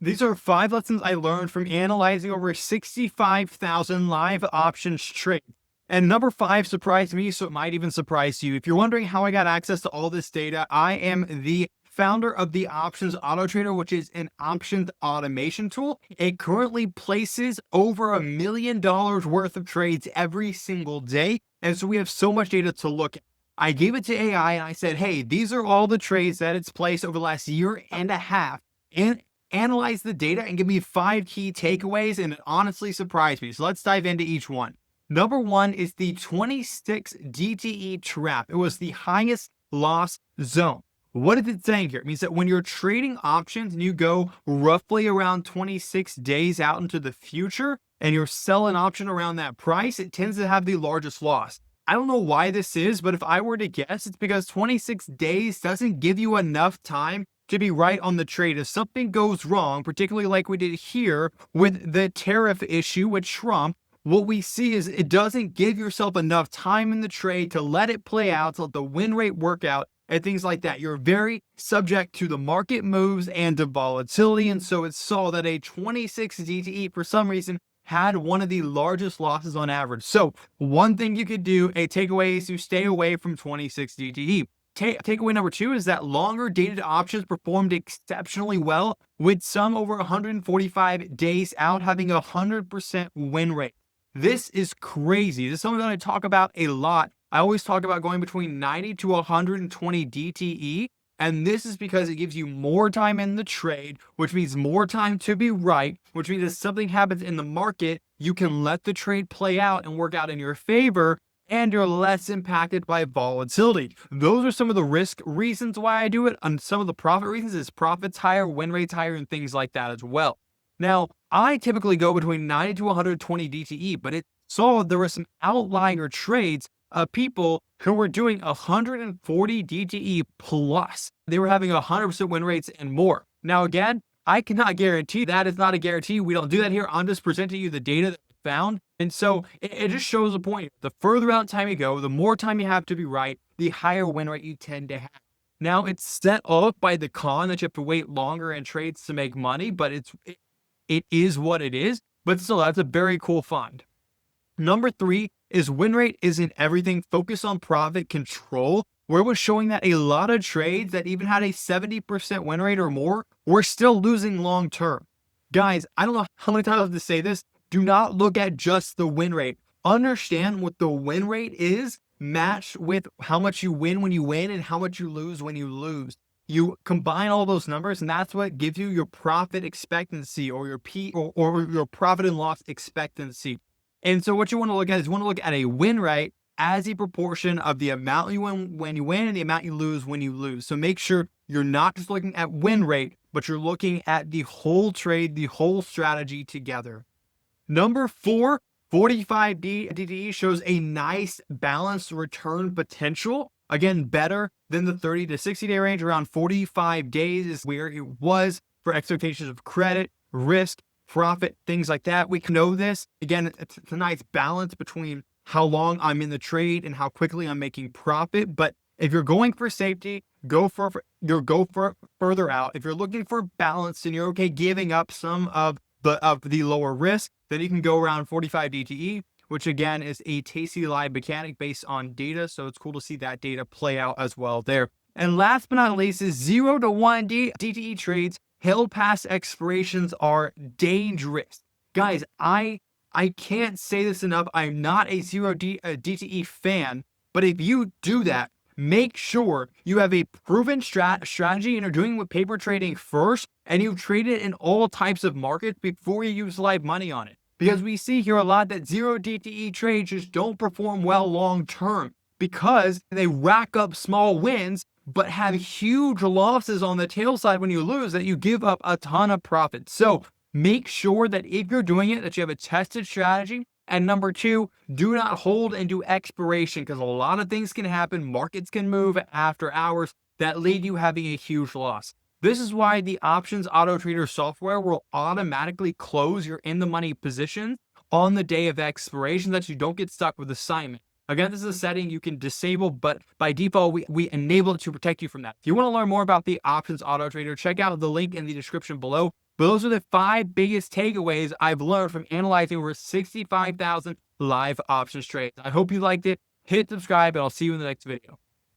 These are 5 lessons I learned from analyzing over 65,000 live options trades. And number 5 surprised me, so it might even surprise you. If you're wondering how I got access to all this data, I am the founder of the Options Auto Trader, which is an options automation tool. It currently places over $1 million worth of trades every single day. And so we have so much data to look at. I gave it to AI and I said, hey, these are all the trades that it's placed over the last year and a half. And analyze the data and give me 5 key takeaways, and it honestly surprised me. So let's dive into each one. Number 1 is the 26 DTE trap. It was the highest loss zone. What is it saying here? It means that when you're trading options and you go roughly around 26 days out into the future and you're selling an option around that price, it tends to have the largest loss. I don't know why this is, but if I were to guess, it's because 26 days doesn't give you enough time to be right on the trade. If something goes wrong, particularly like we did here with the tariff issue with Trump, what we see is it doesn't give yourself enough time in the trade to let it play out, to let the win rate work out and things like that. You're very subject to the market moves and to volatility. And so it saw that a 26 DTE for some reason had one of the largest losses on average. So one thing you could do, a takeaway, is to stay away from 26 DTE. Takeaway number 2 is that longer dated options performed exceptionally well, with some over 145 days out having a 100% win rate. This is crazy. This is something that I talk about a lot. I always talk about going between 90 to 120 DTE, and this is because it gives you more time in the trade, which means more time to be right, which means if something happens in the market, you can let the trade play out and work out in your favor, and you're less impacted by volatility. Those are some of the risk reasons why I do it. And some of the profit reasons is profits higher, win rates higher, and things like that as well. Now, I typically go between 90 to 120 DTE, but it saw there were some outlier trades of people who were doing 140 DTE plus. They were having 100% win rates and more. Now, again, I cannot guarantee that. Is not a guarantee. We don't do that here. I'm just presenting you the data that I found. And so it just shows the point. The further out in time you go, the more time you have to be right, the higher win rate you tend to have. Now, it's set off by the con that you have to wait longer in trades to make money, but it is what it is. But still, that's a very cool find. Number 3 is win rate isn't everything. Focus on profit control, where it was showing that a lot of trades that even had a 70% win rate or more were still losing long term. Guys, I don't know how many times I have to say this. Do not look at just the win rate. Understand what the win rate is matched with how much you win when you win and how much you lose when you lose. You combine all those numbers, and that's what gives you your profit expectancy or your or your profit and loss expectancy. And so what you want to look at is you want to look at a win rate as a proportion of the amount you win when you win and the amount you lose when you lose. So make sure you're not just looking at win rate, but you're looking at the whole trade, the whole strategy together. Number 4, 45 DTE shows a nice balanced return potential. Again, better than the 30 to 60 day range. Around 45 days is where it was for expectations of credit, risk, profit, things like that. We can know this. Again, it's a nice balance between how long I'm in the trade and how quickly I'm making profit. But if you're going for safety, go for further out. If you're looking for balance and you're okay giving up some of the lower risk, then you can go around 45 DTE, which again is a tasty live mechanic based on data. So it's cool to see that data play out as well there. And last but not least is 0 to 1 DTE trades held past expirations are dangerous. Guys, I can't say this enough. I'm not a DTE fan, but if you do that, make sure you have a proven strategy and are doing with paper trading first, and you've traded in all types of markets before you use live money on it. Because we see here a lot that 0 DTE trades just don't perform well long term because they rack up small wins but have huge losses on the tail side when you lose, that you give up a ton of profit. So make sure that if you're doing it, that you have a tested strategy. And number 2, do not hold into expiration, because a lot of things can happen. Markets can move after hours that lead you having a huge loss. This is why the Options Auto Trader software will automatically close your in the money position on the day of expiration, so that you don't get stuck with assignment. Again, this is a setting you can disable, but by default, we enable it to protect you from that. If you want to learn more about the Options Auto Trader, check out the link in the description below. But those are the 5 biggest takeaways I've learned from analyzing over 65,000 live options trades. I hope you liked it. Hit subscribe, and I'll see you in the next video.